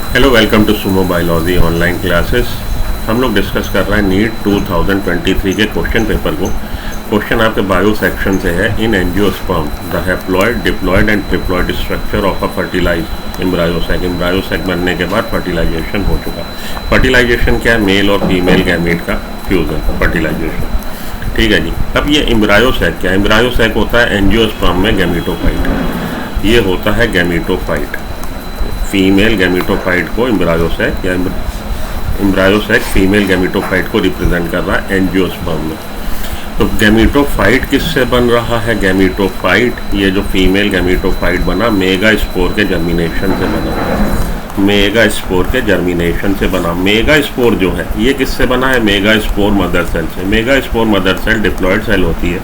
Hello, welcome to Sumo biology online classes. हम लोग discuss कर रहे हैं नीट 2023 के क्वेश्चन पेपर को। क्वेश्चन आपके बायो सेक्शन से है। In angiosperm the haploid, diploid and triploid structure of a fertilize embryo sac. Embryo sac बनने के बाद फर्टिलाइजेशन हो चुका। फर्टिलाइजेशन क्या है? मेल और फीमेल गैमीट का फ्यूजन, फर्टिलाइजेशन। ठीक है जी। अब ये एम्ब्रायोसैक क्या है? एम्ब्रायोसैक होता है एंजियोस्पर्म में गैमीटोफाइट। ये होता है गैमीटोफाइट। फीमेल गैमीटोफाइट को एम्ब्रायोसैक या एम्ब्रायोसैक फीमेल गैमीटोफाइट को रिप्रेजेंट कर रहा है एंजियोस्पर्म में। तो गैमीटोफाइट किससे बन रहा है? गैमीटोफाइट, ये जो फीमेल गैमीटोफाइट बना, मेगा स्पोर के जर्मिनेशन से बना। मेगा स्पोर के जर्मिनेशन से बना। मेगा स्पोर जो है ये किससे बना है? मेगा स्पोर मदर सेल से। Megaspore mother cell diploid cell होती है,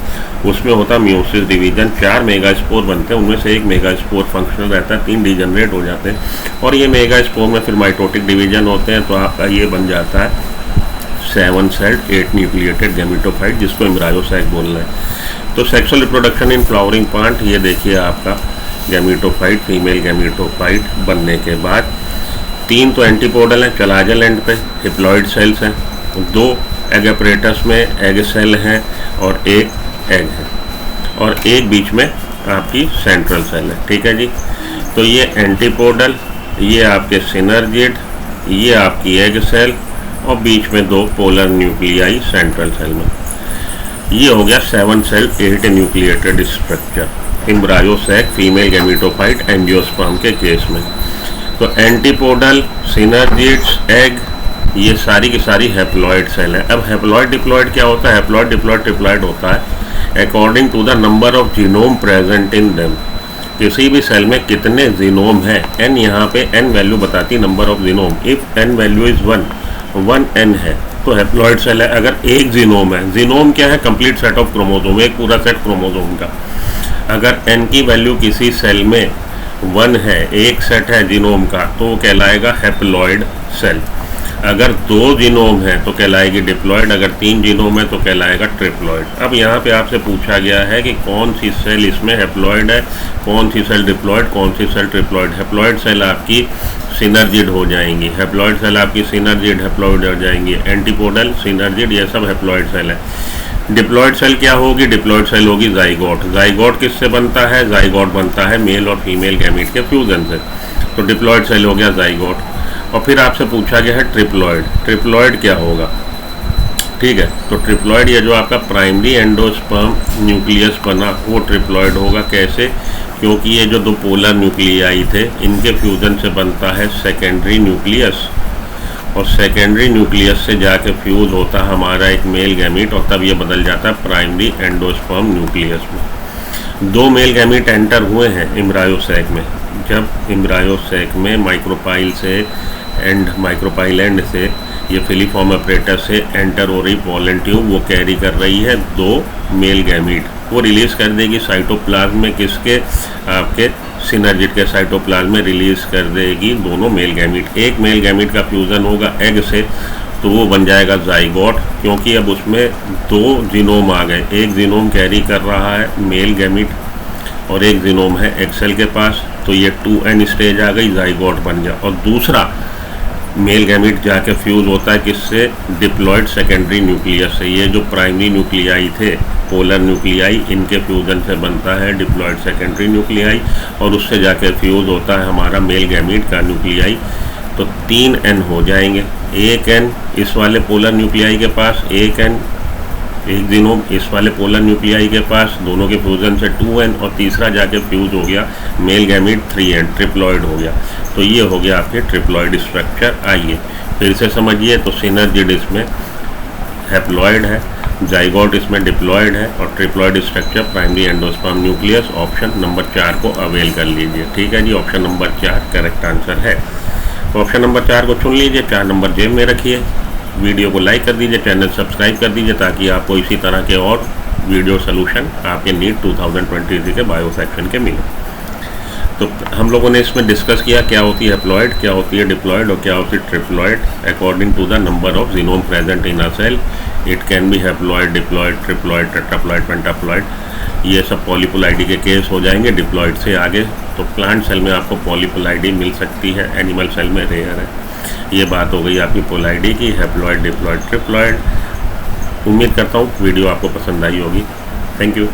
उसमें होता मेयोसिस डिवीजन। 4 मेगा स्पोर बनते हैं, उनमें से एक मेगा स्पोर फंक्शनल रहता है, 3 डिजनरेट हो जाते हैं और ये मेगा स्पोर में फिर माइटोटिक डिवीजन होते हैं। तो आपका ये बन जाता है 7 सेल्ड 8 न्यूक्लिएटेड गैमीटोफाइट, जिसको एम्ब्रायोसैक बोलना है। तो sexual reproduction in flowering plant, ये देखिए आपका गैमीटोफाइट, फीमेल गैमीटोफाइट बनने के बाद 3 तो एंटीपोडल हैं चलाजल एंड पे, हिप्लॉइड सेल्स हैं, 2 एग अपरेटस में एग सेल हैं और 1 एग है और एक बीच में आपकी सेंट्रल सेल है। ठीक है जी। तो ये एंटीपोडल, ये आपके सिनर्जिड, ये आपकी एग सेल और बीच में 2 पोलर न्यूक्लियाई सेंट्रल सेल में। ये हो गया 7 cell 8 nucleated structure embryo sac female gametophyte angiosperm के केस में। तो एंटीपोडल, सिनर्जिड्स, एग, ये सारी की सारी हैप्लॉइड सेल है। अब हैप्लॉइड डिप्लॉइड क्या होता है? हैप्लॉइड डिप्लॉइड ट्रिप्लॉइड होता है according to the number of genome present in them. किसी भी सेल में कितने जीनोम हैं, एन यहाँ पे एन वैल्यू बताती number of genome. If n value is 1 n है तो हैप्लॉइड सेल है। अगर एक जीनोम है, जीनोम क्या है? कंप्लीट सेट ऑफ क्रोमोसोम, एक पूरा सेट क्रोमोसोम का। अगर एन की वैल्यू किसी सेल में 1 है, एक सेट है जीनोम का, तो वो कहलाएगा हैप्लॉइड सेल। अगर 2 जीनोम है तो कहलाएगी डिप्लॉइड, अगर 3 जीनोम है तो कहलाएगा ट्रिप्लॉइड। अब यहाँ पे आपसे पूछा गया है कि कौन सी सेल इसमें हैप्लॉइड है, कौन सी सेल डिप्लॉइड, कौन सी सेल ट्रिप्लॉइड। हैप्लॉइड सेल आपकी सिनर्जिड हो जाएंगी, हैप्लॉइड सेल आपकी सिनर्जिड हैप्लॉइड हो जाएंगी। एंटीपोडल, सिनर्जिड, ये सब हैप्लॉइड सेल है। डिप्लॉइड सेल क्या होगी? डिप्लॉइड सेल होगी जाइगोट। जाइगोट किससे बनता है? जाइगोट बनता है मेल और फीमेल गैमीट के फ्यूजन से। तो डिप्लॉइड सेल हो गया जाइगोट। और फिर आपसे पूछा गया है ट्रिप्लॉइड। ट्रिप्लॉइड क्या होगा? ठीक है, तो ट्रिप्लॉइड, ये जो आपका प्राइमरी एंडोस्पर्म न्यूक्लियस बना वो ट्रिप्लॉइड होगा। कैसे? क्योंकि ये जो 2 पोलर न्यूक्लियाई थे, इनके फ्यूजन से बनता है सेकेंडरी न्यूक्लियस और सेकेंडरी न्यूक्लियस से जाके फ्यूज होता है हमारा एक मेल गैमीट और तब ये बदल जाता है प्राइमरी एंडोस्पर्म न्यूक्लियस में। 2 मेल गैमीट एंटर हुए हैं एम्ब्रायोसैक में। जब एम्ब्रायोसैक में माइक्रोपाइल से एंड माइक्रोपाइल एंड से ये फिलीफॉर्म अपरेटस से एंटर हो रही पोलन ट्यूब, वो कैरी कर रही है 2 मेल गैमीट। वो रिलीज़ कर देगी साइटोप्लाज्म में, किसके? आपके सिनर्जिड के साइटोप्लाज्म में रिलीज़ कर देगी दोनों मेल गैमीट। एक मेल गैमीट का फ्यूज़न होगा एग से, तो वो बन जाएगा जाइगोट, क्योंकि अब उसमें 2 जीनोम आ गए। एक जीनोम कैरी कर रहा है मेल गैमीट और एक जीनोम है एग सेल के पास, तो ये 2n स्टेज आ गई, जाइगोट बन गया। और दूसरा मेल गैमीट जाके फ्यूज़ होता है किससे? डिप्लॉइड सेकेंडरी न्यूक्लियस से। ये जो प्राइमरी न्यूक्लियाई थे, पोलर न्यूक्लियाई, इनके फ्यूज़न से बनता है डिप्लॉइड सेकेंडरी न्यूक्लियाई और उससे जाके फ्यूज़ होता है हमारा मेल गैमीट का न्यूक्लियाई। तो 3n हो जाएंगे। 1n इस वाले पोलर न्यूक्लियाई के पास, 1n एक जीनोम इस वाले पोलर न्यूक्लियाई के पास, दोनों के फ्यूजन से 2n और तीसरा जाके फ्यूज हो गया मेल गैमीट 3n, ट्रिप्लॉइड हो गया। तो ये हो गया आपके ट्रिप्लॉइड स्ट्रक्चर। आइए फिर से समझिए। तो सिनर्जिड इसमें हैप्लॉइड है, जाइगोट इसमें डिप्लॉइड है और triploid structure primary endosperm nucleus. Option number 4 को अवेल कर लीजिए। ठीक है जी, ऑप्शन नंबर 4 करेक्ट आंसर है। तो ऑप्शन नंबर 4 को चुन लीजिए, 4 नंबर जेब में रखिए। वीडियो को लाइक कर दीजिए, चैनल सब्सक्राइब कर दीजिए ताकि आपको इसी तरह के और वीडियो सोल्यूशन आपके नीट 2023 के बायो सेक्शन के मिले। तो हम लोगों ने इसमें डिस्कस किया क्या होती है हैप्लॉइड, क्या होती है डिप्लॉइड और क्या होती है triploid according to the number of genome present in a cell. It can be haploid, diploid, triploid, tetraploid, pentaploid, ये सब पॉलीपोलाइडी के केस हो जाएंगे डिप्लॉयड से आगे। तो प्लांट सेल में आपको पॉलीपोलाइडी मिल सकती है, एनिमल सेल में रेयर है। ये बात हो गई आपकी पोलाइडी की, हैप्लॉयड, डिप्लॉयड, ट्रिप्लॉयड। उम्मीद करता हूँ वीडियो आपको पसंद आई होगी। Thank you.